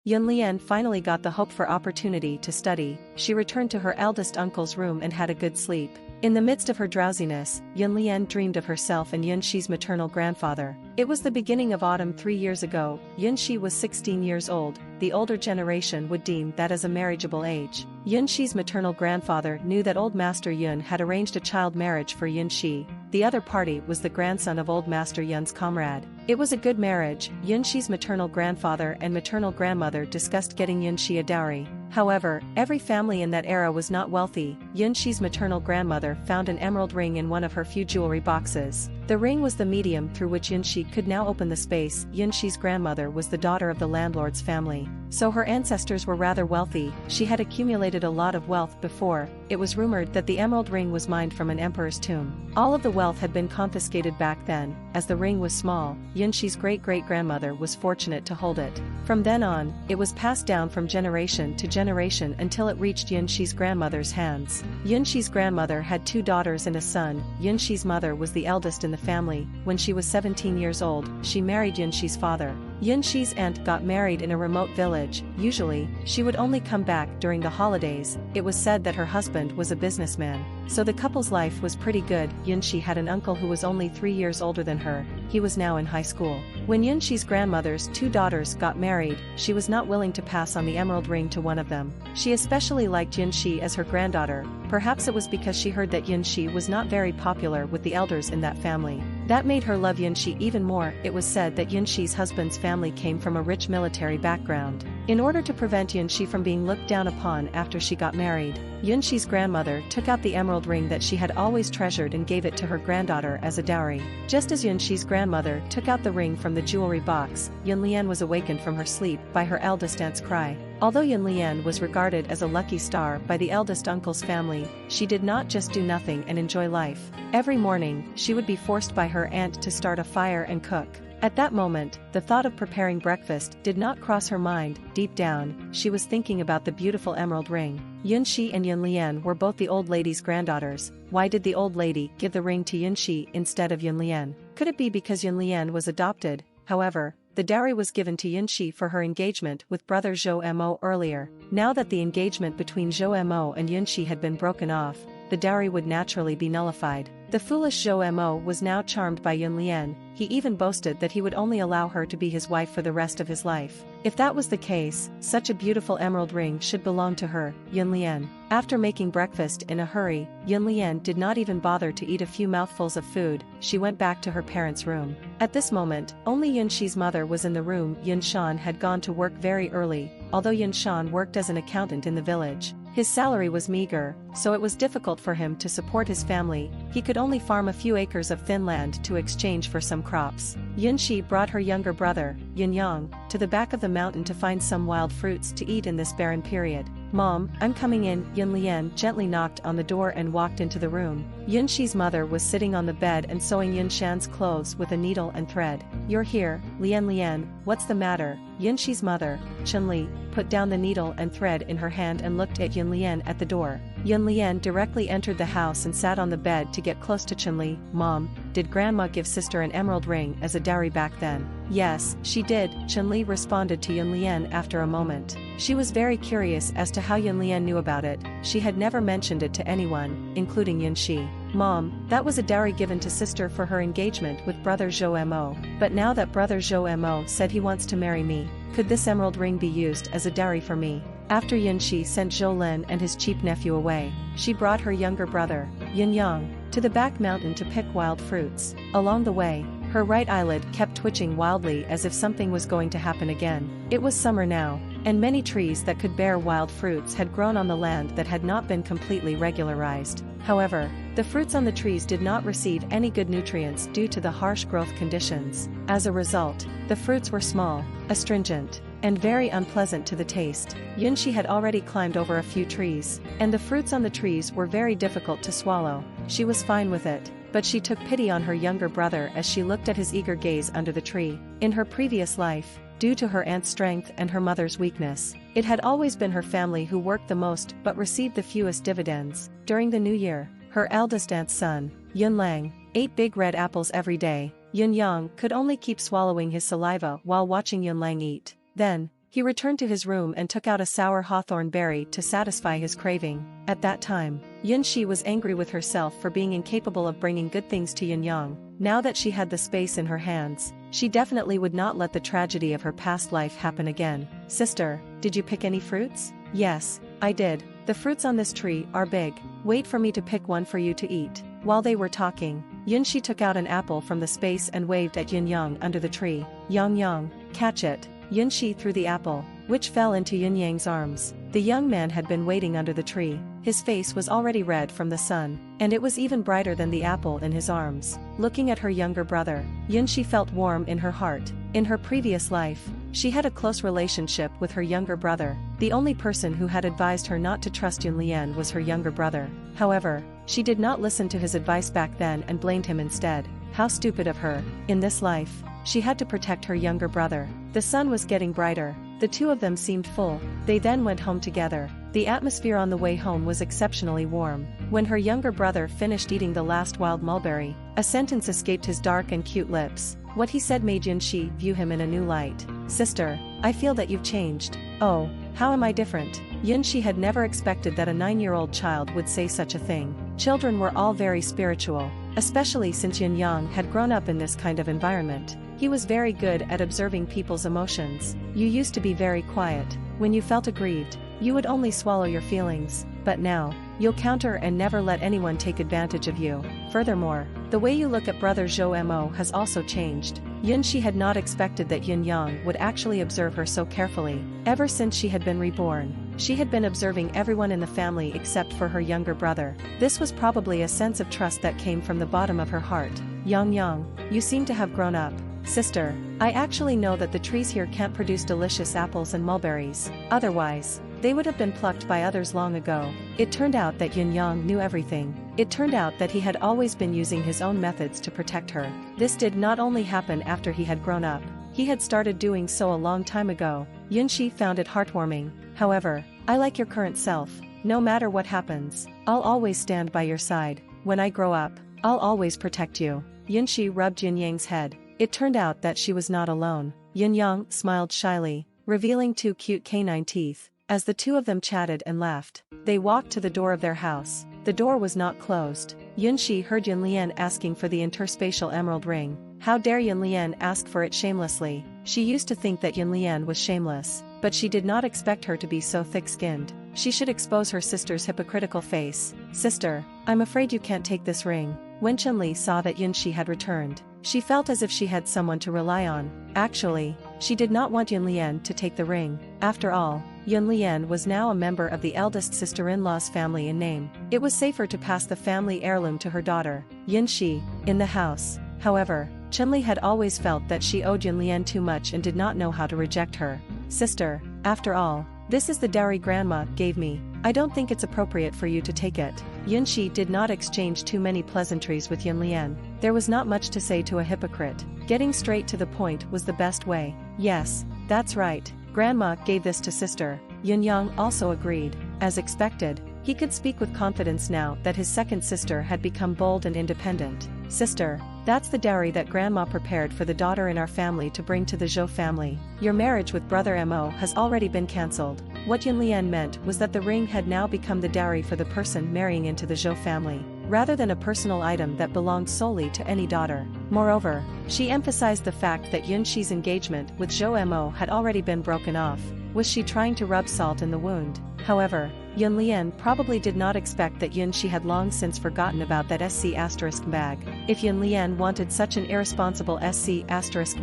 Yun Lian finally got the hoped for opportunity to study. She returned to her eldest uncle's room and had a good sleep. In the midst of her drowsiness, Yun Lian dreamed of herself and Yun Shi's maternal grandfather. It was the beginning of autumn 3 years ago. Yun Shi was 16 years old. The older generation would deem that as a marriageable age. Yun Shi's maternal grandfather knew that old Master Yun had arranged a child marriage for Yun Shi. The other party was the grandson of old Master Yun's comrade. It was a good marriage. Yun Shi's maternal grandfather and maternal grandmother discussed getting Yun Shi a dowry. However, every family in that era was not wealthy. Yun Shi's maternal grandmother found an emerald ring in one of her few jewelry boxes. The ring was the medium through which Yun Shi could now open the space. Yun Shi's grandmother was the daughter of the landlord's family, so her ancestors were rather wealthy. She had accumulated a lot of wealth before. It was rumored that the emerald ring was mined from an emperor's tomb. All of the wealth had been confiscated back then. As the ring was small, Yun Shi's great-great-grandmother was fortunate to hold it. From then on, it was passed down from generation to generation until it reached Yun Shi's grandmother's hands. Yun Shi's grandmother had 2 daughters and a son. Yun Shi's mother was the eldest in the family. When she was 17 years old, she married Yun Shi's father. Yun Shi's aunt got married in a remote village. Usually, she would only come back during the holidays. It was said that her husband was a businessman, so the couple's life was pretty good. Yun Shi had an uncle who was only 3 years older than her. He was now in high school. When Yun Shi's grandmother's 2 daughters got married, she was not willing to pass on the emerald ring to one of them. She especially liked Yun Shi as her granddaughter. Perhaps it was because she heard that Yun Shi was not very popular with the elders in that family. That made her love Yun Shi even more. It was said that Yun Shi's husband's family came from a rich military background. In order to prevent Yun Shi from being looked down upon after she got married, Yun Shi's grandmother took out the emerald ring that she had always treasured and gave it to her granddaughter as a dowry. Just as Yun Shi's grandmother took out the ring from the jewelry box, Yun Lian was awakened from her sleep by her eldest aunt's cry. Although Yun Lian was regarded as a lucky star by the eldest uncle's family, she did not just do nothing and enjoy life. Every morning, she would be forced by her aunt to start a fire and cook. At that moment, the thought of preparing breakfast did not cross her mind. Deep down, she was thinking about the beautiful emerald ring. Yun Shi and Yun Lian were both the old lady's granddaughters. Why did the old lady give the ring to Yun Shi instead of Yun Lian? Could it be because Yun Lian was adopted? However, the dowry was given to Yun Shi for her engagement with brother Zhou Mo earlier. Now that the engagement between Zhou Mo and Yun Shi had been broken off, the dowry would naturally be nullified. The foolish Zhou Mo was now charmed by Yun Lian. He even boasted that he would only allow her to be his wife for the rest of his life. If that was the case, such a beautiful emerald ring should belong to her, Yun Lian. After making breakfast in a hurry, Yun Lian did not even bother to eat a few mouthfuls of food. She went back to her parents' room. At this moment, only Yun Shi's mother was in the room. Yun Shan had gone to work very early. Although Yun Shan worked as an accountant in the village, his salary was meager, so it was difficult for him to support his family. He could only farm a few acres of thin land to exchange for some crops. Yun Shi brought her younger brother, Yun Yang, to the back of the mountain to find some wild fruits to eat in this barren period. "Mom, I'm coming in." Yun Lian gently knocked on the door and walked into the room. Yun Shi's mother was sitting on the bed and sewing Yun Shan's clothes with a needle and thread. "You're here, Lian, what's the matter?" Yun Shi's mother, Chun Li, put down the needle and thread in her hand and looked at Yun Lian at the door. Yun Lian directly entered the house and sat on the bed to get close to Chun Li. "Mom, did Grandma give sister an emerald ring as a dowry back then?" "Yes, she did," Chun Li responded to Yun Lian after a moment. She was very curious as to how Yun Lian knew about it. She had never mentioned it to anyone, including Yun Shi. "Mom, that was a dowry given to sister for her engagement with brother Zhou Mo. But now that brother Zhou Mo said he wants to marry me, could this emerald ring be used as a dowry for me?" After Yun Shi sent Zhou Lin and his cheap nephew away, she brought her younger brother, Yun Yang, to the back mountain to pick wild fruits. Along the way, her right eyelid kept twitching wildly as if something was going to happen again. It was summer now, and many trees that could bear wild fruits had grown on the land that had not been completely regularized. However, the fruits on the trees did not receive any good nutrients due to the harsh growth conditions. As a result, the fruits were small, astringent, and very unpleasant to the taste. Yun Shi had already climbed over a few trees, and the fruits on the trees were very difficult to swallow. She was fine with it, but she took pity on her younger brother as she looked at his eager gaze under the tree. In her previous life, due to her aunt's strength and her mother's weakness, it had always been her family who worked the most but received the fewest dividends. During the new year, her eldest aunt's son, Yun Lang, ate big red apples every day. Yun Yang could only keep swallowing his saliva while watching Yun Lang eat. Then, He returned to his room and took out a sour hawthorn berry to satisfy his craving. At that time, Yunxi was angry with herself for being incapable of bringing good things to Yunyang. Now that she had the space in her hands, she definitely would not let the tragedy of her past life happen again. Sister, did you pick any fruits? Yes, I did. The fruits on this tree are big. Wait for me to pick one for you to eat. While they were talking, Yunxi took out an apple from the space and waved at Yunyang under the tree. Yang, catch it. Yunxi threw the apple, which fell into Yunyang's arms. The young man had been waiting under the tree. His face was already red from the sun, and it was even brighter than the apple in his arms. Looking at her younger brother, Yunxi felt warm in her heart. In her previous life, she had a close relationship with her younger brother. The only person who had advised her not to trust Yunlian was her younger brother. However, she did not listen to his advice back then and blamed him instead. How stupid of her. In this life, she had to protect her younger brother. The sun was getting brighter. The two of them seemed full. They then went home together. The atmosphere on the way home was exceptionally warm. When her younger brother finished eating the last wild mulberry, a sentence escaped his dark and cute lips. What he said made Yunxi view him in a new light. Sister, I feel that you've changed. Oh, how am I different? Yunxi had never expected that a 9-year-old child would say such a thing. Children were all very spiritual, especially since Yunyang had grown up in this kind of environment. He was very good at observing people's emotions. You used to be very quiet. When you felt aggrieved, you would only swallow your feelings, but now, you'll counter and never let anyone take advantage of you. Furthermore, the way you look at brother Zhou Mo has also changed. Yunxi had not expected that Yunyang would actually observe her so carefully. Ever since she had been reborn, she had been observing everyone in the family except for her younger brother. This was probably a sense of trust that came from the bottom of her heart. Yang, you seem to have grown up. Sister, I actually know that the trees here can't produce delicious apples and mulberries. Otherwise, they would have been plucked by others long ago. It turned out that Yunyang knew everything. It turned out that he had always been using his own methods to protect her. This did not only happen after he had grown up. He had started doing so a long time ago. Yunxi found it heartwarming. However, I like your current self. No matter what happens, I'll always stand by your side. When I grow up, I'll always protect you. Yunxi rubbed Yunyang's head. It turned out that she was not alone. Yunyang smiled shyly, revealing 2 cute canine teeth. As the two of them chatted and laughed, they walked to the door of their house. The door was not closed. Yunxi heard Yunlian asking for the interspatial emerald ring. How dare Yunlian ask for it shamelessly? She used to think that Yunlian was shameless, but she did not expect her to be so thick-skinned. She should expose her sister's hypocritical face. Sister, I'm afraid you can't take this ring. When Chunli saw that Yunxi had returned, she felt as if she had someone to rely on. Actually, she did not want Yunlian to take the ring. After all, Yunlian was now a member of the eldest sister-in-law's family in name. It was safer to pass the family heirloom to her daughter, Yunxi, in the house. However, Chunli had always felt that she owed Yunlian too much and did not know how to reject her. Sister, after all, this is the dowry grandma gave me. I don't think it's appropriate for you to take it. Yunxi did not exchange too many pleasantries with Yunlian. There was not much to say to a hypocrite. Getting straight to the point was the best way. Yes, that's right. Grandma gave this to sister. Yunyang also agreed. As expected, he could speak with confidence now that his second sister had become bold and independent. Sister, that's the dowry that Grandma prepared for the daughter in our family to bring to the Zhou family. Your marriage with brother Mo has already been cancelled. What Yunlian meant was that the ring had now become the dowry for the person marrying into the Zhou family, rather than a personal item that belonged solely to any daughter. Moreover, she emphasized the fact that Yunxi's engagement with Zhou Mo had already been broken off. Was she trying to rub salt in the wound? However, Yunlian probably did not expect that Yunxi had long since forgotten about that SC** bag. If Yunlian wanted such an irresponsible SC**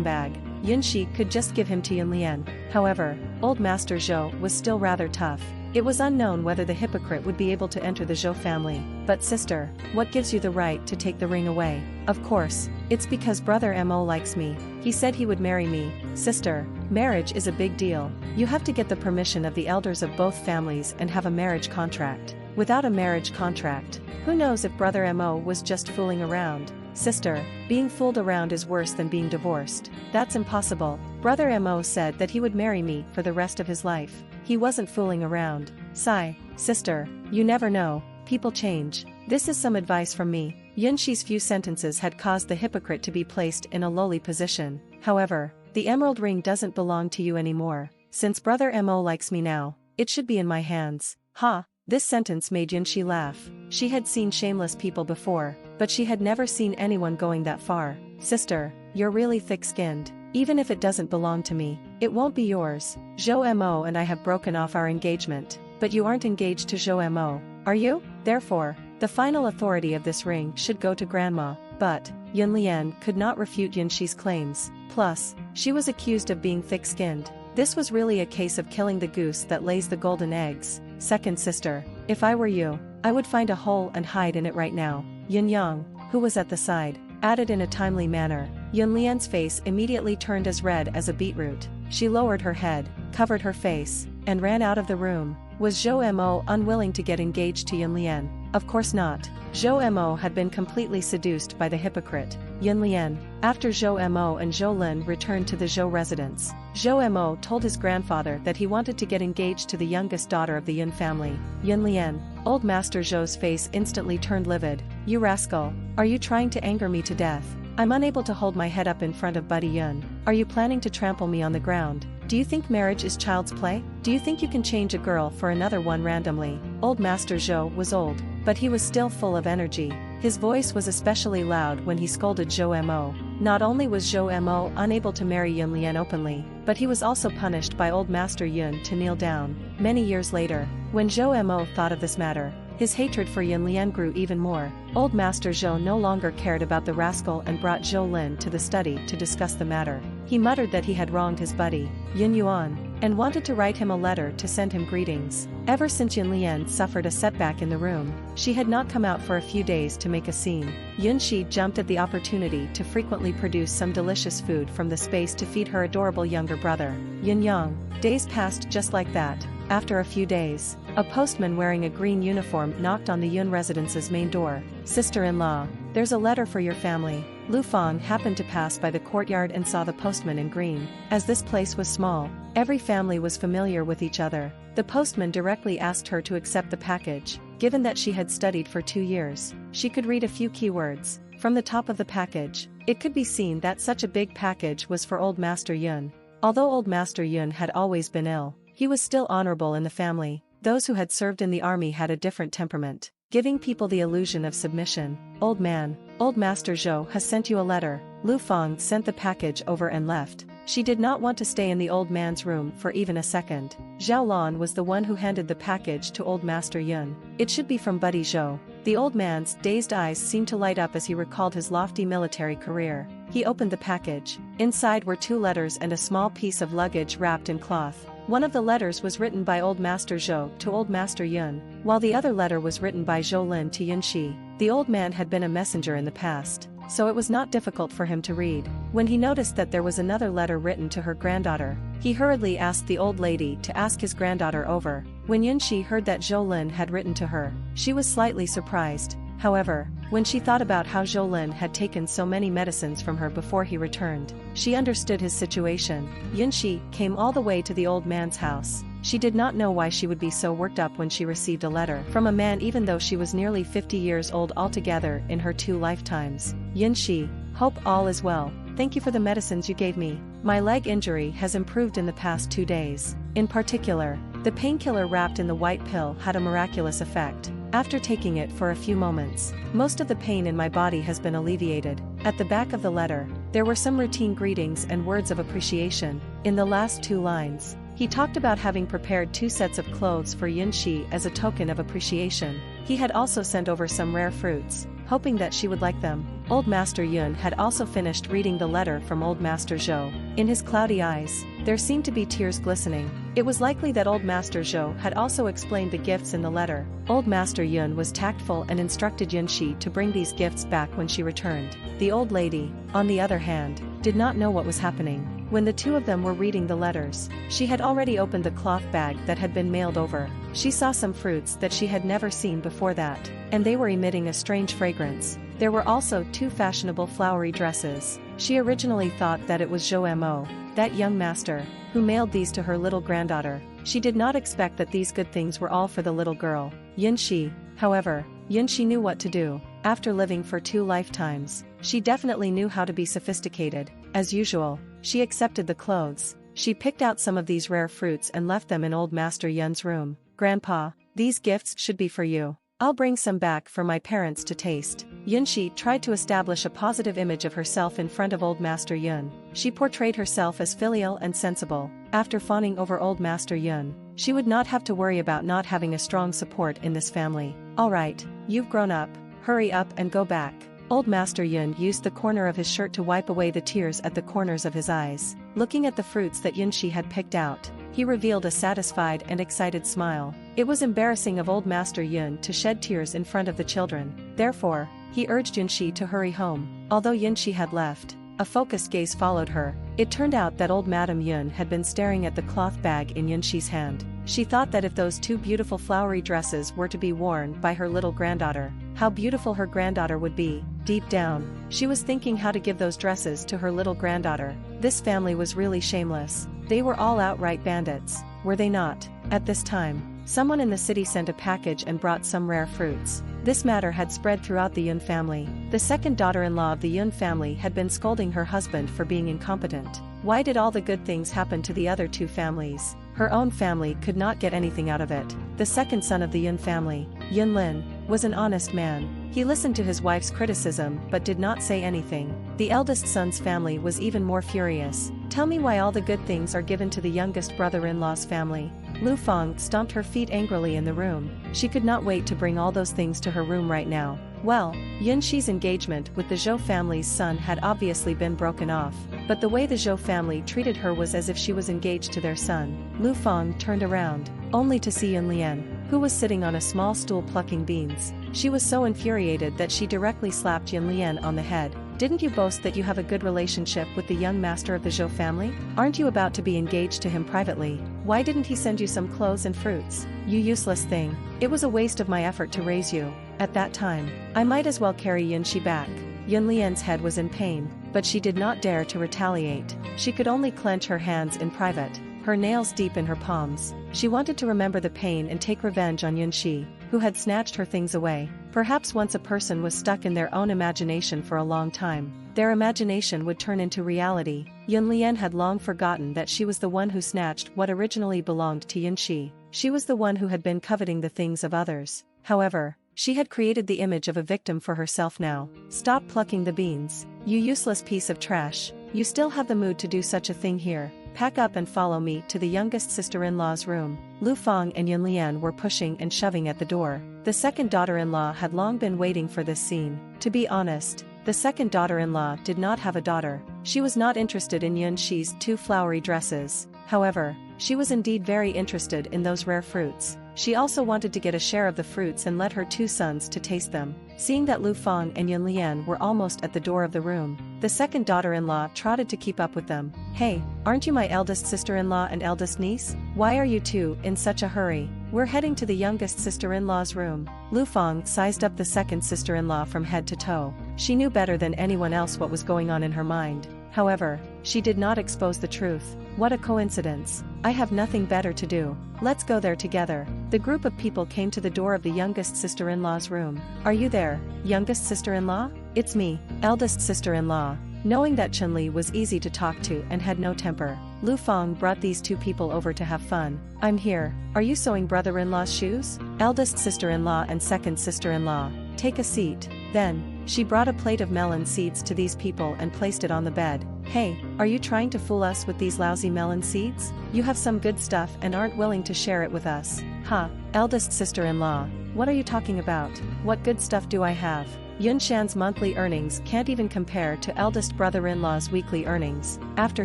bag, Yunxi could just give him to Yunlian. However, old Master Zhou was still rather tough. It was unknown whether the hypocrite would be able to enter the Zhou family. But sister, what gives you the right to take the ring away? Of course, it's because brother Mo likes me. He said he would marry me. Sister, marriage is a big deal. You have to get the permission of the elders of both families and have a marriage contract. Without a marriage contract, who knows if brother Mo was just fooling around? Sister, being fooled around is worse than being divorced. That's impossible. Brother Mo said that he would marry me for the rest of his life. He wasn't fooling around. Sigh. Sister, you never know. People change. This is some advice from me. Yunxi's few sentences had caused the hypocrite to be placed in a lowly position. However, the emerald ring doesn't belong to you anymore. since brother Mo likes me now, it should be in my hands. Ha! This sentence made Yunxi laugh. She had seen shameless people before, but she had never seen anyone going that far. Sister, you're really thick-skinned. Even if it doesn't belong to me, it won't be yours. Zhou Mo and I have broken off our engagement, but you aren't engaged to Zhou Mo, are you? Therefore, the final authority of this ring should go to Grandma. But Yun Lian could not refute Yunxi's claims. Plus, she was accused of being thick-skinned. This was really a case of killing the goose that lays the golden eggs. Second sister, if I were you, I would find a hole and hide in it right now. Yun Yang, who was at the side, added in a timely manner. Yun Lian's face immediately turned as red as a beetroot. She lowered her head, covered her face, and ran out of the room. Was Zhou Mo unwilling to get engaged to Yun Lian? Of course not. Zhou Mo had been completely seduced by the hypocrite, Yun Lian. After Zhou Mo and Zhou Lin returned to the Zhou residence, Zhou Mo told his grandfather that he wanted to get engaged to the youngest daughter of the Yun family, Yun Lian. Old Master Zhou's face instantly turned livid. You rascal, are you trying to anger me to death? I'm unable to hold my head up in front of Buddy Yun. Are you planning to trample me on the ground? Do you think marriage is child's play? Do you think you can change a girl for another one randomly? Old Master Zhou was old, but he was still full of energy. His voice was especially loud when he scolded Zhou Mo. Not only was Zhou Mo unable to marry Yun Lian openly, but he was also punished by Old Master Yun to kneel down. Many years later, when Zhou Mo thought of this matter, his hatred for Yun Lian grew even more. Old Master Zhou no longer cared about the rascal and brought Zhou Lin to the study to discuss the matter. He muttered that he had wronged his buddy, Yun Yuan, and wanted to write him a letter to send him greetings. Ever since Yun Lian suffered a setback in the room, she had not come out for a few days to make a scene. Yun Shi jumped at the opportunity to frequently produce some delicious food from the space to feed her adorable younger brother, Yun Yang. Days passed just like that. After a few days, a postman wearing a green uniform knocked on the Yun residence's main door. Sister-in-law, there's a letter for your family. Lu Fang happened to pass by the courtyard and saw the postman in green. As this place was small, every family was familiar with each other. The postman directly asked her to accept the package. Given that she had studied for 2 years, she could read a few keywords. From the top of the package, it could be seen that such a big package was for Old Master Yun. Although Old Master Yun had always been ill, he was still honorable in the family. Those who had served in the army had a different temperament, giving people the illusion of submission. Old man, Old Master Zhou has sent you a letter. Lu Fang sent the package over and left. She did not want to stay in the old man's room for even a second. Zhao Lan was the one who handed the package to Old Master Yun. It should be from Buddy Zhou. The old man's dazed eyes seemed to light up as he recalled his lofty military career. He opened the package. Inside were 2 letters and a small piece of luggage wrapped in cloth. One of the letters was written by Old Master Zhou to Old Master Yun, while the other letter was written by Zhou Lin to Yun Shi. The old man had been a messenger in the past, so it was not difficult for him to read. When he noticed that there was another letter written to her granddaughter, he hurriedly asked the old lady to ask his granddaughter over. When Yun Shi heard that Zhou Lin had written to her, she was slightly surprised. However, when she thought about how Zhou Lin had taken so many medicines from her before he returned, she understood his situation. Yun Shi came all the way to the old man's house. She did not know why she would be so worked up when she received a letter from a man even though she was nearly 50 years old altogether in her 2 lifetimes. Yun Shi, hope all is well. Thank you for the medicines you gave me. My leg injury has improved in the past 2 days. In particular, the painkiller wrapped in the white pill had a miraculous effect. After taking it for a few moments, most of the pain in my body has been alleviated. At the back of the letter, there were some routine greetings and words of appreciation. In the last 2 lines, he talked about having prepared 2 sets of clothes for Yun Shi as a token of appreciation. He had also sent over some rare fruits, hoping that she would like them. Old Master Yun had also finished reading the letter from Old Master Zhou. In his cloudy eyes, there seemed to be tears glistening. It was likely that Old Master Zhou had also explained the gifts in the letter. Old Master Yun was tactful and instructed Yun Shi to bring these gifts back when she returned. The old lady, on the other hand, did not know what was happening. When the 2 of them were reading the letters, she had already opened the cloth bag that had been mailed over. She saw some fruits that she had never seen before that, and they were emitting a strange fragrance. There were also 2 fashionable flowery dresses. She originally thought that it was Zhou Mo, that young master, who mailed these to her little granddaughter. She did not expect that these good things were all for the little girl. Yun Shi, however, Yun Shi knew what to do. After living for 2 lifetimes, she definitely knew how to be sophisticated. As usual, she accepted the clothes. She picked out some of these rare fruits and left them in old Master Yun's room. "Grandpa, these gifts should be for you. I'll bring some back for my parents to taste." Yunxi tried to establish a positive image of herself in front of old Master Yun. She portrayed herself as filial and sensible. After fawning over old Master Yun, she would not have to worry about not having a strong support in this family. "Alright, you've grown up, hurry up and go back." Old Master Yun used the corner of his shirt to wipe away the tears at the corners of his eyes. Looking at the fruits that Yunxi had picked out, he revealed a satisfied and excited smile. It was embarrassing of old Master Yun to shed tears in front of the children. Therefore, he urged Yunxi to hurry home. Although Yunxi had left, a focused gaze followed her. It turned out that old Madame Yun had been staring at the cloth bag in Yunxi's hand. She thought that if those two beautiful flowery dresses were to be worn by her little granddaughter, how beautiful her granddaughter would be. Deep down, she was thinking how to give those dresses to her little granddaughter. This family was really shameless. They were all outright bandits, were they not? At this time, someone in the city sent a package and brought some rare fruits. This matter had spread throughout the Yun family. The second daughter-in-law of the Yun family had been scolding her husband for being incompetent. Why did all the good things happen to the other two families? Her own family could not get anything out of it. The second son of the Yun family, Yun Lin, was an honest man. He listened to his wife's criticism but did not say anything. The eldest son's family was even more furious. "Tell me why all the good things are given to the youngest brother-in-law's family." Lu Feng stomped her feet angrily in the room. She could not wait to bring all those things to her room right now. Well, Yunxi's engagement with the Zhou family's son had obviously been broken off, but the way the Zhou family treated her was as if she was engaged to their son. Lu Feng turned around, only to see Yun Lian, who was sitting on a small stool plucking beans. She was so infuriated that she directly slapped Yun Lian on the head. "Didn't you boast that you have a good relationship with the young master of the Zhou family? Aren't you about to be engaged to him privately? Why didn't he send you some clothes and fruits? You useless thing. It was a waste of my effort to raise you. At that time, I might as well carry Yunxi back." Yun Lian's head was in pain, but she did not dare to retaliate. She could only clench her hands in private, her nails deep in her palms. She wanted to remember the pain and take revenge on Yunxi, who had snatched her things away. Perhaps once a person was stuck in their own imagination for a long time, their imagination would turn into reality. Yun Lian had long forgotten that she was the one who snatched what originally belonged to Yunxi. She was the one who had been coveting the things of others. However, she had created the image of a victim for herself now. "Stop plucking the beans. You useless piece of trash. You still have the mood to do such a thing here. Pack up and follow me to the youngest sister-in-law's room." Lu Feng and Yun Lian were pushing and shoving at the door. The second daughter-in-law had long been waiting for this scene. To be honest, the second daughter-in-law did not have a daughter. She was not interested in Yunxi's two flowery dresses. However, she was indeed very interested in those rare fruits. She also wanted to get a share of the fruits and let her two sons to taste them. Seeing that Lu Feng and Yun Lian were almost at the door of the room, the second daughter-in-law trotted to keep up with them. "Hey, aren't you my eldest sister-in-law and eldest niece? Why are you two in such a hurry? We're heading to the youngest sister-in-law's room." Lu Feng sized up the second sister-in-law from head to toe. She knew better than anyone else what was going on in her mind. However, she did not expose the truth. "What a coincidence. I have nothing better to do. Let's go there together." The group of people came to the door of the youngest sister-in-law's room. "Are you there, youngest sister-in-law?" "It's me, eldest sister-in-law." Knowing that Chun-Li was easy to talk to and had no temper, Lu Feng brought these two people over to have fun. "I'm here. Are you sewing brother-in-law's shoes?" "Eldest sister-in-law and second sister-in-law, take a seat." Then, she brought a plate of melon seeds to these people and placed it on the bed. "Hey, are you trying to fool us with these lousy melon seeds? You have some good stuff and aren't willing to share it with us." "Ha, eldest sister-in-law, what are you talking about? What good stuff do I have? Yun Shan's monthly earnings can't even compare to eldest brother-in-law's weekly earnings." After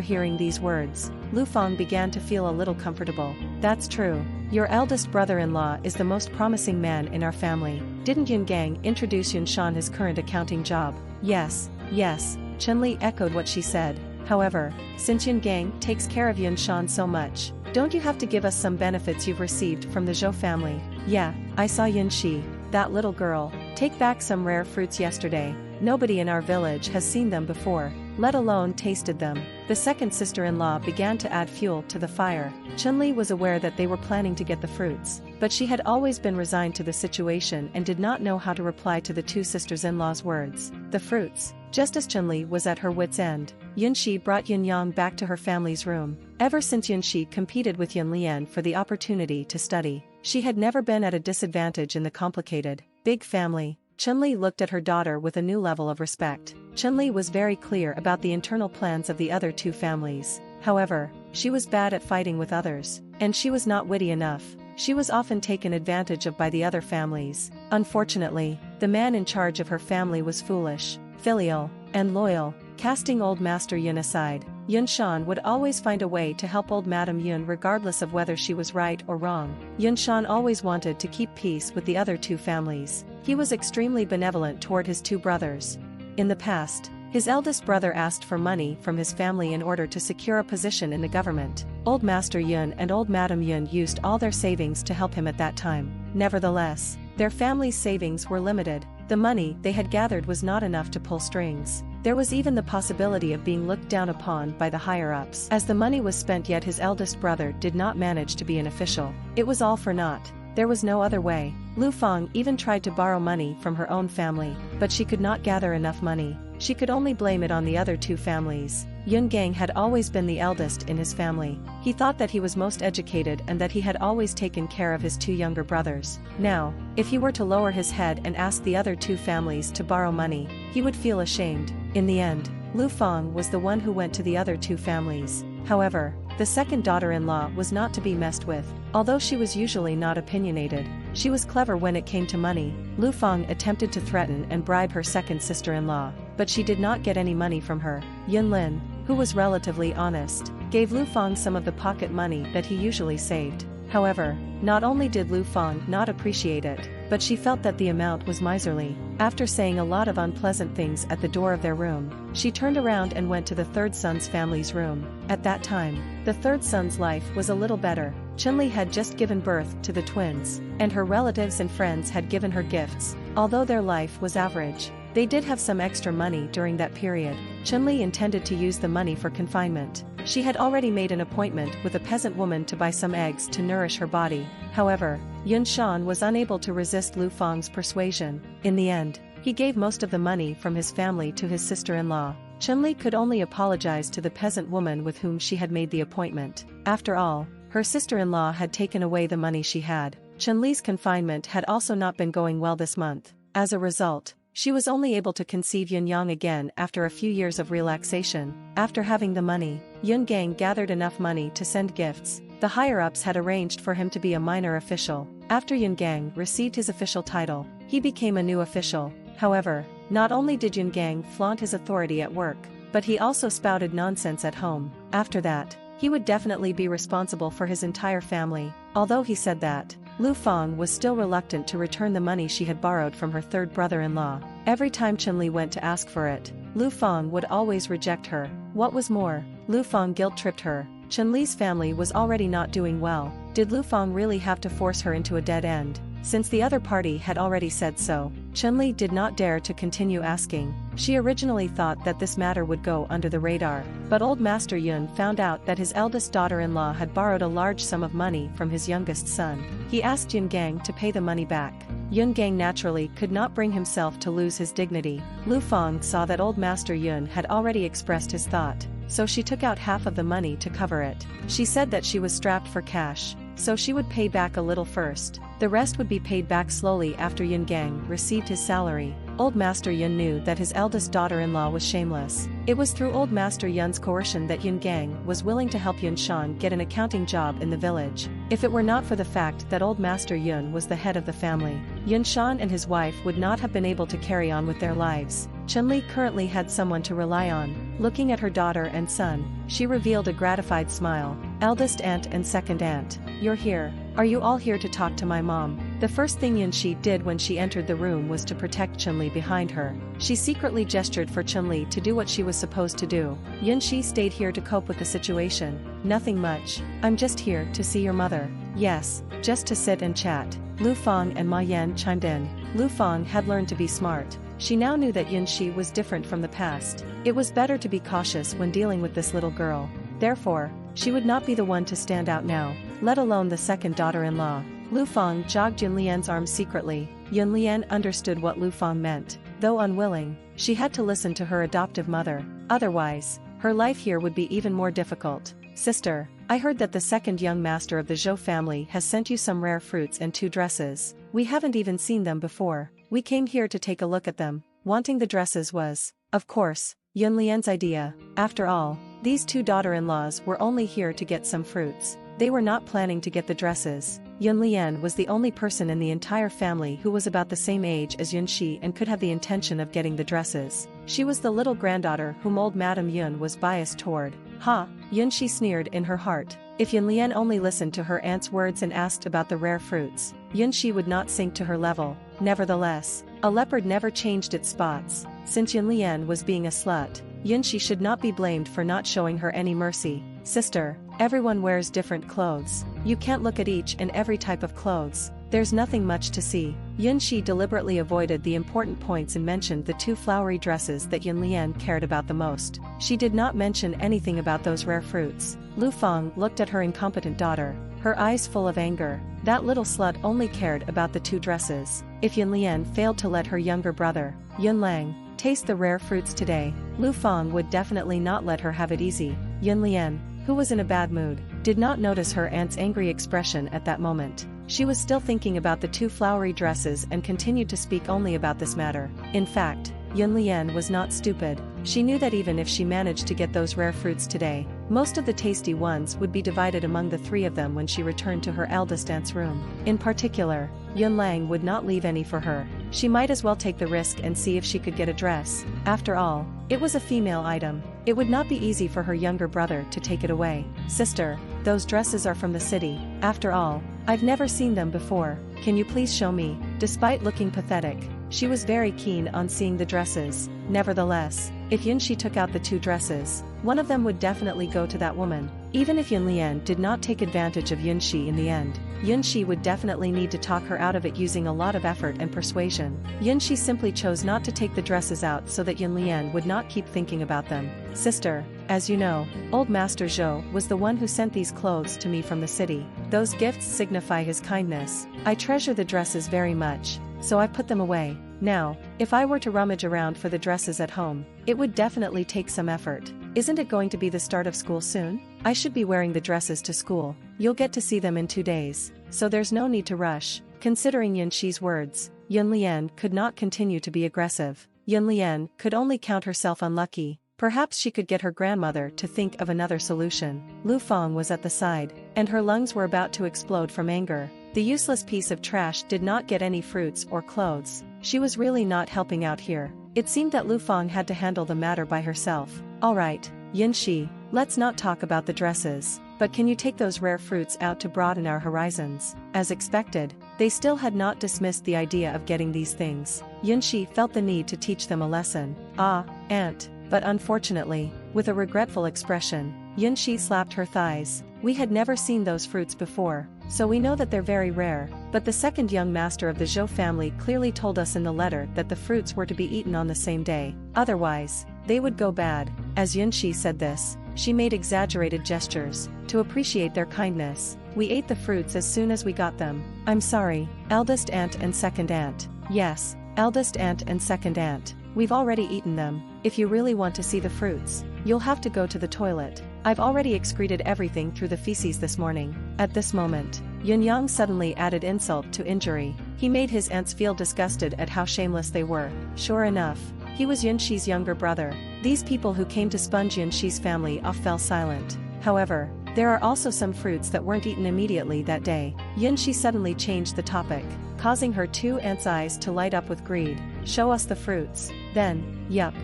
hearing these words, Lu Feng began to feel a little comfortable. "That's true. Your eldest brother-in-law is the most promising man in our family. Didn't Yun Gang introduce Yun Shan his current accounting job?" "Yes, yes." Chun-Li echoed what she said. "However, since Yun Gang takes care of Yun Shan so much, don't you have to give us some benefits you've received from the Zhou family?" "Yeah, I saw Yun Shi, that little girl, take back some rare fruits yesterday. Nobody in our village has seen them before, let alone tasted them." The second sister-in-law began to add fuel to the fire. Chun-Li was aware that they were planning to get the fruits, but she had always been resigned to the situation and did not know how to reply to the two sisters-in-law's words. The fruits. Just as Chun-Li was at her wit's end, Yun Shi brought Yun Yang back to her family's room. Ever since Yunxi competed with Yun Lian for the opportunity to study, she had never been at a disadvantage in the complicated, big family. Chunli looked at her daughter with a new level of respect. Chunli was very clear about the internal plans of the other two families. However, she was bad at fighting with others, and she was not witty enough. She was often taken advantage of by the other families. Unfortunately, the man in charge of her family was foolish, filial, and loyal. Casting old Master Yun aside, Yun Shan would always find a way to help old Madame Yun regardless of whether she was right or wrong. Yun Shan always wanted to keep peace with the other two families. He was extremely benevolent toward his two brothers. In the past, his eldest brother asked for money from his family in order to secure a position in the government. Old Master Yun and old Madame Yun used all their savings to help him at that time. Nevertheless, their family's savings were limited. The money they had gathered was not enough to pull strings. There was even the possibility of being looked down upon by the higher-ups. As the money was spent, yet his eldest brother did not manage to be an official. It was all for naught. There was no other way. Lu Fang even tried to borrow money from her own family, but she could not gather enough money. She could only blame it on the other two families. Yun Gang had always been the eldest in his family. He thought that he was most educated and that he had always taken care of his two younger brothers. Now, if he were to lower his head and ask the other two families to borrow money, he would feel ashamed. In the end, Lu Fang was the one who went to the other two families. However, the second daughter-in-law was not to be messed with. Although she was usually not opinionated, she was clever when it came to money. Lu Fang attempted to threaten and bribe her second sister-in-law, but she did not get any money from her. Yun Lin, who was relatively honest, gave Lu Fang some of the pocket money that he usually saved. However, not only did Lu Fang not appreciate it, but she felt that the amount was miserly. After saying a lot of unpleasant things at the door of their room, she turned around and went to the third son's family's room. At that time, the third son's life was a little better. Chunli had just given birth to the twins, and her relatives and friends had given her gifts. Although their life was average, they did have some extra money during that period. Chunli intended to use the money for confinement. She had already made an appointment with a peasant woman to buy some eggs to nourish her body. However, Yun Shan was unable to resist Lu Fang's persuasion. In the end, he gave most of the money from his family to his sister-in-law. Chunli could only apologize to the peasant woman with whom she had made the appointment. After all, her sister-in-law had taken away the money she had. Chunli's confinement had also not been going well this month. As a result, she was only able to conceive Yun Yang again after a few years of relaxation. After having the money, Yun Gang gathered enough money to send gifts. The higher-ups had arranged for him to be a minor official. After Yun Gang received his official title, he became a new official. However, not only did Yun Gang flaunt his authority at work, but he also spouted nonsense at home. After that, he would definitely be responsible for his entire family. Although he said that, Lu Fang was still reluctant to return the money she had borrowed from her third brother-in-law. Every time Chunli went to ask for it, Lu Fang would always reject her. What was more, Lu Fang guilt-tripped her. Chunli's family was already not doing well. Did Lu Fang really have to force her into a dead end? Since the other party had already said so, Chunli did not dare to continue asking. She originally thought that this matter would go under the radar, but old Master Yun found out that his eldest daughter-in-law had borrowed a large sum of money from his youngest son. He asked Yun Gang to pay the money back. Yun Gang naturally could not bring himself to lose his dignity. Lu Fang saw that old Master Yun had already expressed his thought, so she took out half of the money to cover it. She said that she was strapped for cash, so she would pay back a little first. The rest would be paid back slowly after Yun Gang received his salary. Old Master Yun knew that his eldest daughter-in-law was shameless. It was through Old Master Yun's coercion that Yun Gang was willing to help Yun Shan get an accounting job in the village. If it were not for the fact that Old Master Yun was the head of the family, Yun Shan and his wife would not have been able to carry on with their lives. Chunli currently had someone to rely on. Looking at her daughter and son, she revealed a gratified smile. Eldest aunt and second aunt, you're here. Are you all here to talk to my mom? The first thing Yunxi did when she entered the room was to protect Chunli behind her. She secretly gestured for Chunli to do what she was supposed to do. Yunxi stayed here to cope with the situation. Nothing much. I'm just here to see your mother. Yes, just to sit and chat. Lu Fang and Ma Yan chimed in. Lu Fang had learned to be smart. She now knew that Yunxi was different from the past. It was better to be cautious when dealing with this little girl. Therefore, she would not be the one to stand out now, let alone the second daughter-in-law. Lu Fang jogged Yun Lian's arm secretly. Yun Lian understood what Lu Fang meant. Though unwilling, she had to listen to her adoptive mother. Otherwise, her life here would be even more difficult. Sister, I heard that the second young master of the Zhou family has sent you some rare fruits and 2 dresses. We haven't even seen them before. We came here to take a look at them. Wanting the dresses was, of course, Yun Lian's idea. After all, these 2 daughter-in-laws were only here to get some fruits. They were not planning to get the dresses. Yun Lian was the only person in the entire family who was about the same age as Yun Shi and could have the intention of getting the dresses. She was the little granddaughter whom old Madame Yun was biased toward. Ha! Yun Shi sneered in her heart. If Yun Lian only listened to her aunt's words and asked about the rare fruits, Yun Shi would not sink to her level. Nevertheless, a leopard never changed its spots. Since Yun Lian was being a slut, Yun Shi should not be blamed for not showing her any mercy. Sister, everyone wears different clothes. You can't look at each and every type of clothes. There's nothing much to see. Yun Shi deliberately avoided the important points and mentioned the 2 flowery dresses that Yun Lian cared about the most. She did not mention anything about those rare fruits. Lu Feng looked at her incompetent daughter, her eyes full of anger. That little slut only cared about the 2 dresses. If Yun Lian failed to let her younger brother, Yun Lang, taste the rare fruits today, Lu Feng would definitely not let her have it easy. Yun Lian, who was in a bad mood, did not notice her aunt's angry expression at that moment. She was still thinking about the 2 flowery dresses and continued to speak only about this matter. In fact, Yun Lian was not stupid. She knew that even if she managed to get those rare fruits today, most of the tasty ones would be divided among the 3 of them when she returned to her eldest aunt's room. In particular, Yun Lang would not leave any for her. She might as well take the risk and see if she could get a dress. After all, it was a female item. It would not be easy for her younger brother to take it away. Sister, those dresses are from the city. After all, I've never seen them before. Can you please show me? Despite looking pathetic, she was very keen on seeing the dresses. Nevertheless, if Yun Shi took out the 2 dresses, one of them would definitely go to that woman. Even if Yun Lian did not take advantage of Yun Shi in the end, Yun Shi would definitely need to talk her out of it using a lot of effort and persuasion. Yun Shi simply chose not to take the dresses out so that Yun Lian would not keep thinking about them. Sister, as you know, old Master Zhou was the one who sent these clothes to me from the city. Those gifts signify his kindness. I treasure the dresses very much, so I put them away. Now, if I were to rummage around for the dresses at home, it would definitely take some effort. Isn't it going to be the start of school soon? I should be wearing the dresses to school. You'll get to see them in 2 days, so there's no need to rush. Considering Yun Shi's words, Yun Lian could not continue to be aggressive. Yun Lian could only count herself unlucky. Perhaps she could get her grandmother to think of another solution. Lu Feng was at the side, and her lungs were about to explode from anger. The useless piece of trash did not get any fruits or clothes. She was really not helping out here. It seemed that Lu Feng had to handle the matter by herself. Alright, Yun Shi, let's not talk about the dresses, but can you take those rare fruits out to broaden our horizons? As expected, they still had not dismissed the idea of getting these things. Yun Shi felt the need to teach them a lesson. Ah, aunt. But unfortunately, with a regretful expression, Yun Shi slapped her thighs. We had never seen those fruits before, so we know that they're very rare, but the second young master of the Zhou family clearly told us in the letter that the fruits were to be eaten on the same day. Otherwise, they would go bad. As Yun Shi said this, she made exaggerated gestures. To appreciate their kindness, we ate the fruits as soon as we got them. I'm sorry, eldest aunt and second aunt. Yes, eldest aunt and second aunt. We've already eaten them. If you really want to see the fruits, you'll have to go to the toilet. I've already excreted everything through the feces this morning. At this moment, Yun Yang suddenly added insult to injury. He made his aunts feel disgusted at how shameless they were. Sure enough, he was Yun Shi's younger brother. These people who came to sponge Yun Shi's family off fell silent. However, there are also some fruits that weren't eaten immediately that day. Yun Shi suddenly changed the topic, causing her 2 aunts' eyes to light up with greed. Show us the fruits. Then, yup.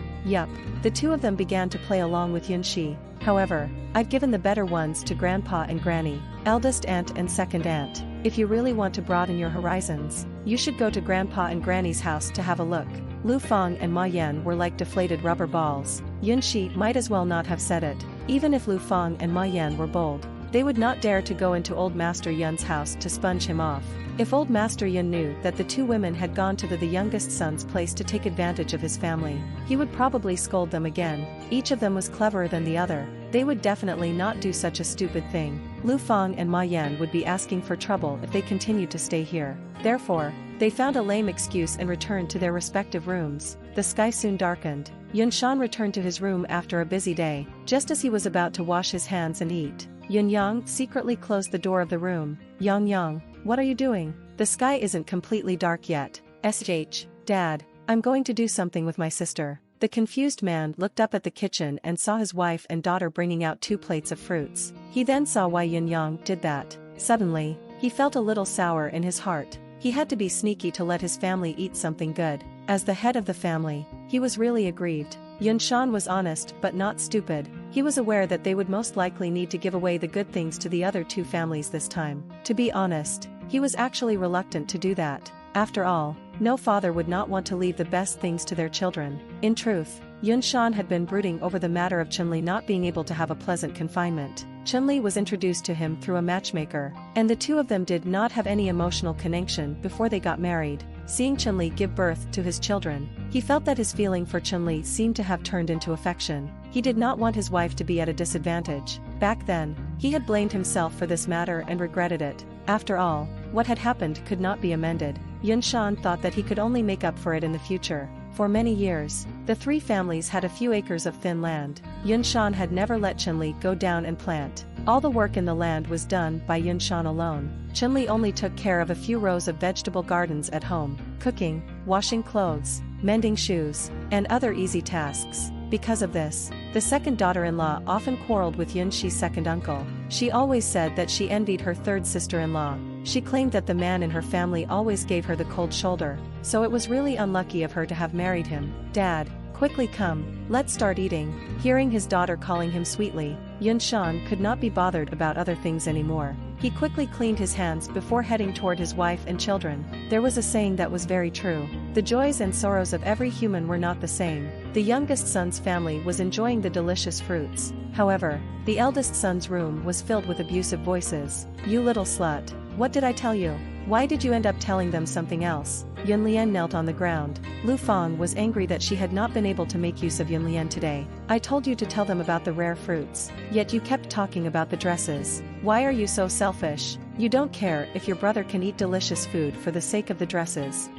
The 2 of them began to play along with Yun Shi. However, I've given the better ones to Grandpa and Granny, eldest aunt and second aunt. If you really want to broaden your horizons, you should go to Grandpa and Granny's house to have a look. Lu Feng and Ma Yan were like deflated rubber balls. Yun Shi might as well not have said it. Even if Lu Feng and Ma Yan were bold, They would not dare to go into old Master Yun's house to sponge him off. If old Master Yun knew that the two women had gone to the youngest son's place to take advantage of his family, he would probably scold them again. Each of them was cleverer than the other. They would definitely not do such a stupid thing. Lu Fang and Ma Yan would be asking for trouble if they continued to stay here. Therefore, they found a lame excuse and returned to their respective rooms. The sky soon darkened. Yun Shan returned to his room after a busy day. Just as he was about to wash his hands and eat, Yun Yang secretly closed the door of the room. Yang, what are you doing? The sky isn't completely dark yet. Dad, I'm going to do something with my sister. The confused man looked up at the kitchen and saw his wife and daughter bringing out 2 plates of fruits. He then saw why Yun Yang did that. Suddenly, he felt a little sour in his heart. He had to be sneaky to let his family eat something good. As the head of the family, he was really aggrieved. Yun Shan was honest but not stupid. He was aware that they would most likely need to give away the good things to the other 2 families this time. To be honest, he was actually reluctant to do that. After all, no father would not want to leave the best things to their children. In truth, Yun Shan had been brooding over the matter of Chun-Li not being able to have a pleasant confinement. Chun-Li was introduced to him through a matchmaker, and the 2 of them did not have any emotional connection before they got married. Seeing Chun-Li give birth to his children, he felt that his feeling for Chun-Li seemed to have turned into affection. He did not want his wife to be at a disadvantage. Back then, he had blamed himself for this matter and regretted it. After all, what had happened could not be amended. Yun Shan thought that he could only make up for it in the future. For many years, the 3 families had a few acres of thin land. Yun Shan had never let Chun-Li go down and plant. All the work in the land was done by Yun Shan alone. Chun-Li only took care of a few rows of vegetable gardens at home, cooking, washing clothes, mending shoes, and other easy tasks. Because of this, the second daughter-in-law often quarreled with Yun Shi's second uncle. She always said that she envied her third sister-in-law. She claimed that the man in her family always gave her the cold shoulder, so it was really unlucky of her to have married him. Dad, quickly come, let's start eating. Hearing his daughter calling him sweetly, Yun Shan could not be bothered about other things anymore. He quickly cleaned his hands before heading toward his wife and children. There was a saying that was very true. The joys and sorrows of every human were not the same. The youngest son's family was enjoying the delicious fruits. However, the eldest son's room was filled with abusive voices. You little slut. What did I tell you? Why did you end up telling them something else? Yun Lian knelt on the ground. Lu Fang was angry that she had not been able to make use of Yun Lian today. I told you to tell them about the rare fruits, yet you kept talking about the dresses. Why are you so selfish? You don't care if your brother can eat delicious food for the sake of the dresses.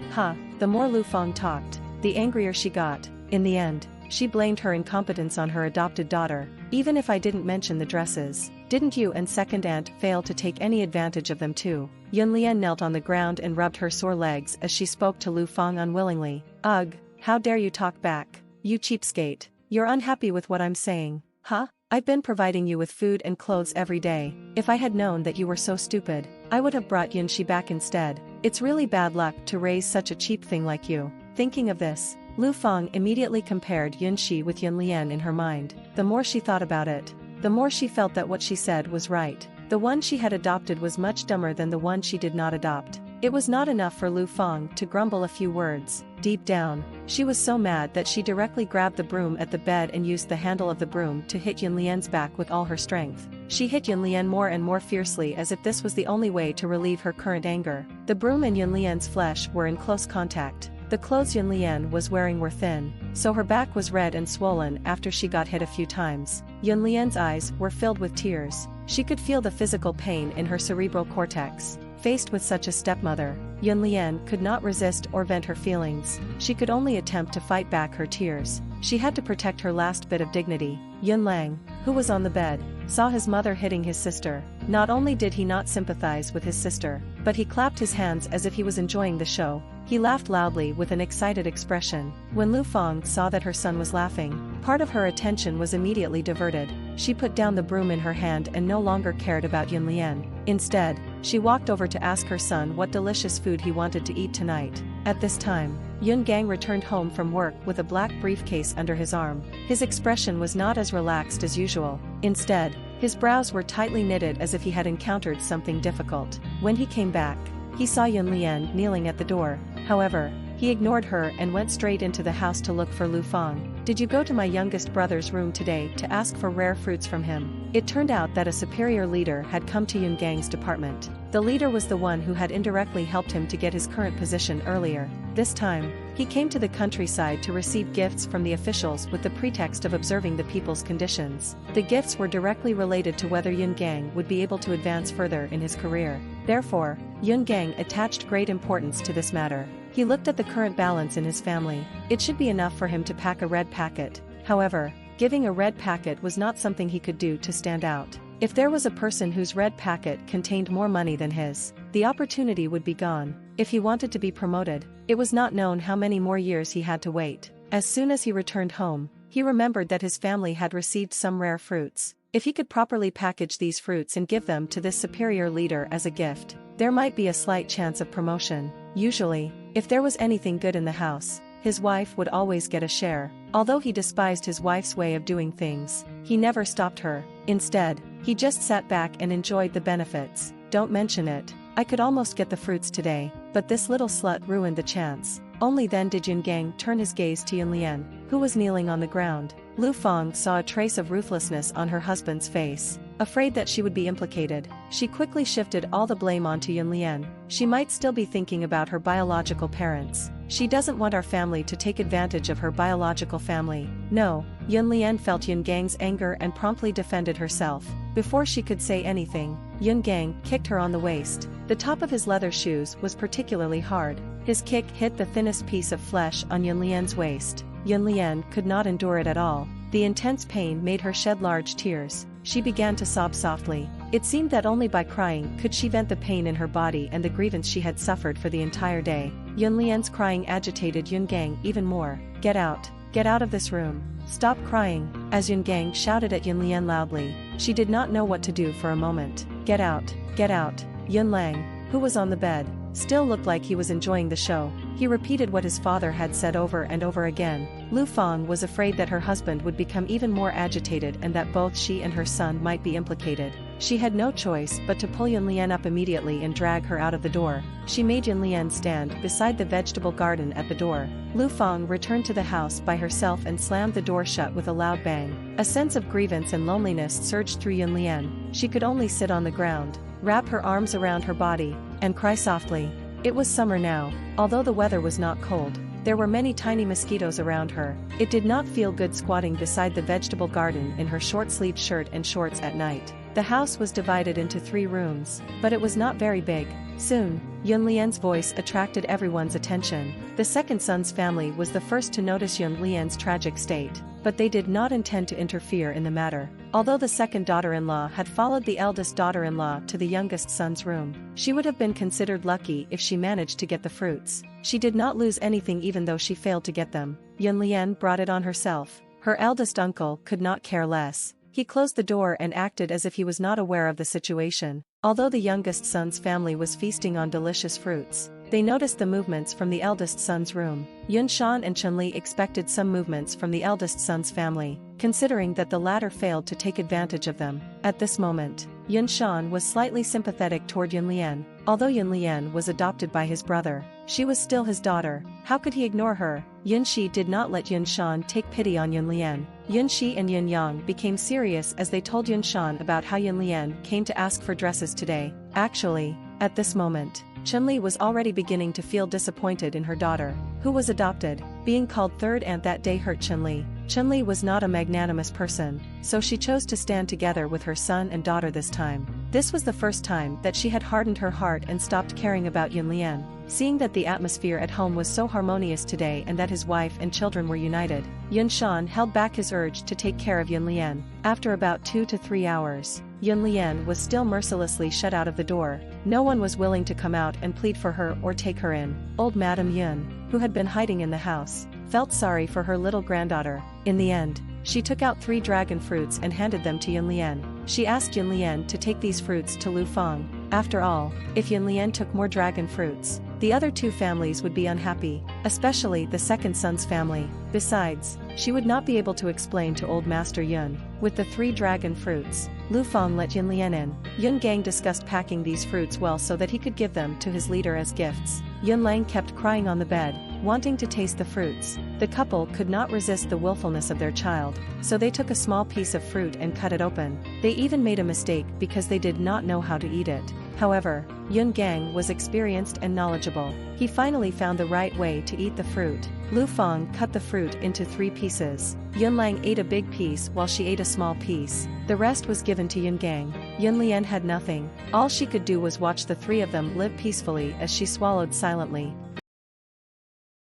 The more Lu Fang talked, the angrier she got. In the end, she blamed her incompetence on her adopted daughter. Even if I didn't mention the dresses, didn't you and second aunt fail to take any advantage of them too? Yun Lian knelt on the ground and rubbed her sore legs as she spoke to Lu Fang unwillingly. Ugh, how dare you talk back? You cheapskate. You're unhappy with what I'm saying, huh? I've been providing you with food and clothes every day. If I had known that you were so stupid, I would have brought Yun Shi back instead. It's really bad luck to raise such a cheap thing like you. Thinking of this, Lu Fang immediately compared Yun Shi with Yun Lian in her mind. The more she thought about it, the more she felt that what she said was right. The one she had adopted was much dumber than the one she did not adopt. It was not enough for Lu Fang to grumble a few words. Deep down, she was so mad that she directly grabbed the broom at the bed and used the handle of the broom to hit Yun Lian's back with all her strength. She hit Yun Lian more and more fiercely as if this was the only way to relieve her current anger. The broom and Yun Lian's flesh were in close contact. The clothes Yun Lian was wearing were thin, so her back was red and swollen after she got hit a few times. Yun Lian's eyes were filled with tears. She could feel the physical pain in her cerebral cortex. Faced with such a stepmother, Yun Lian could not resist or vent her feelings. She could only attempt to fight back her tears. She had to protect her last bit of dignity. Yun Lang, who was on the bed, saw his mother hitting his sister. Not only did he not sympathize with his sister, but he clapped his hands as if he was enjoying the show. He laughed loudly with an excited expression. When Lu Fang saw that her son was laughing, part of her attention was immediately diverted. She put down the broom in her hand and no longer cared about Yun Lian. Instead, she walked over to ask her son what delicious food he wanted to eat tonight. At this time, Yun Gang returned home from work with a black briefcase under his arm. His expression was not as relaxed as usual. Instead, his brows were tightly knitted as if he had encountered something difficult. When he came back, he saw Yun Lian kneeling at the door. However, he ignored her and went straight into the house to look for Lu Fang. "Did you go to my youngest brother's room today to ask for rare fruits from him?" It turned out that a superior leader had come to Yun Gang's department. The leader was the one who had indirectly helped him to get his current position earlier. This time, he came to the countryside to receive gifts from the officials with the pretext of observing the people's conditions. The gifts were directly related to whether Yun Gang would be able to advance further in his career. Therefore, Yun Gang attached great importance to this matter. He looked at the current balance in his family. It should be enough for him to pack a red packet. However, giving a red packet was not something he could do to stand out. If there was a person whose red packet contained more money than his, the opportunity would be gone. If he wanted to be promoted, it was not known how many more years he had to wait. As soon as he returned home, he remembered that his family had received some rare fruits. If he could properly package these fruits and give them to this superior leader as a gift, there might be a slight chance of promotion. Usually, if there was anything good in the house, his wife would always get a share. Although he despised his wife's way of doing things, he never stopped her. Instead, he just sat back and enjoyed the benefits. "Don't mention it. I could almost get the fruits today, but this little slut ruined the chance." Only then did Yun Gang turn his gaze to Yun Lian, who was kneeling on the ground. Lu Feng saw a trace of ruthlessness on her husband's face. Afraid that she would be implicated, she quickly shifted all the blame onto Yun Lian. She might still be thinking about her biological parents. She doesn't want our family to take advantage of her biological family. No, Yun Lian felt Yun Gang's anger and promptly defended herself. Before she could say anything, Yun Gang kicked her on the waist. The top of his leather shoes was particularly hard. His kick hit the thinnest piece of flesh on Yun Lian's waist. Yun Lian could not endure it at all. The intense pain made her shed large tears. She began to sob softly. It seemed that only by crying could she vent the pain in her body and the grievance she had suffered for the entire day. Yun Lian's crying agitated Yun Gang even more. "Get out! Get out of this room! Stop crying!" As Yun Gang shouted at Yun Lian loudly, she did not know what to do for a moment. "Get out! Get out!" Yun Lang, who was on the bed, still looked like he was enjoying the show. He repeated what his father had said over and over again. Lu Feng was afraid that her husband would become even more agitated and that both she and her son might be implicated. She had no choice but to pull Yun Lian up immediately and drag her out of the door. She made Yun Lian stand beside the vegetable garden at the door. Lu Feng returned to the house by herself and slammed the door shut with a loud bang. A sense of grievance and loneliness surged through Yun Lian. She could only sit on the ground, wrap her arms around her body, and cry softly. It was summer now. Although the weather was not cold, there were many tiny mosquitoes around her. It did not feel good squatting beside the vegetable garden in her short-sleeved shirt and shorts at night. The house was divided into 3 rooms, but it was not very big. Soon, Yun Lian's voice attracted everyone's attention. The second son's family was the first to notice Yun Lian's tragic state, but they did not intend to interfere in the matter. Although the second daughter-in-law had followed the eldest daughter-in-law to the youngest son's room, she would have been considered lucky if she managed to get the fruits. She did not lose anything even though she failed to get them. Yun Lian brought it on herself. Her eldest uncle could not care less. He closed the door and acted as if he was not aware of the situation. Although the youngest son's family was feasting on delicious fruits, they noticed the movements from the eldest son's room. Yun Shan and Chun Li expected some movements from the eldest son's family, considering that the latter failed to take advantage of them. At this moment, Yun Shan was slightly sympathetic toward Yun Lian. Although Yun Lian was adopted by his brother, she was still his daughter. How could he ignore her? Yun Shi did not let Yun Shan take pity on Yun Lian. Yun Shi and Yun Yang became serious as they told Yun Shan about how Yun Lian came to ask for dresses today. Actually, at this moment, Chun-Li was already beginning to feel disappointed in her daughter, who was adopted. Being called third aunt that day hurt Chun-Li. Chun-Li was not a magnanimous person, so she chose to stand together with her son and daughter this time. This was the first time that she had hardened her heart and stopped caring about Yun Lian. Seeing that the atmosphere at home was so harmonious today and that his wife and children were united, Yun Shan held back his urge to take care of Yun Lian. After about 2 to 3 hours, Yun Lian was still mercilessly shut out of the door. No one was willing to come out and plead for her or take her in. Old Madame Yun, who had been hiding in the house, felt sorry for her little granddaughter. In the end, she took out 3 dragon fruits and handed them to Yun Lian. She asked Yun Lian to take these fruits to Lu Feng. After all, if Yun Lian took more dragon fruits, the other 2 families would be unhappy, especially the second son's family. Besides, she would not be able to explain to old Master Yun. With the 3 dragon fruits, Lu Feng let Yun Lian in. Yun Gang discussed packing these fruits well so that he could give them to his leader as gifts. Yun Lang kept crying on the bed, wanting to taste the fruits. The couple could not resist the willfulness of their child, so they took a small piece of fruit and cut it open. They even made a mistake because they did not know how to eat it. However, Yun Gang was experienced and knowledgeable. He finally found the right way to eat the fruit. Lu Feng cut the fruit into 3 pieces. Yun Lang ate a big piece while she ate a small piece. The rest was given to Yun Gang. Yun Lian had nothing. All she could do was watch the 3 of them live peacefully as she swallowed silently.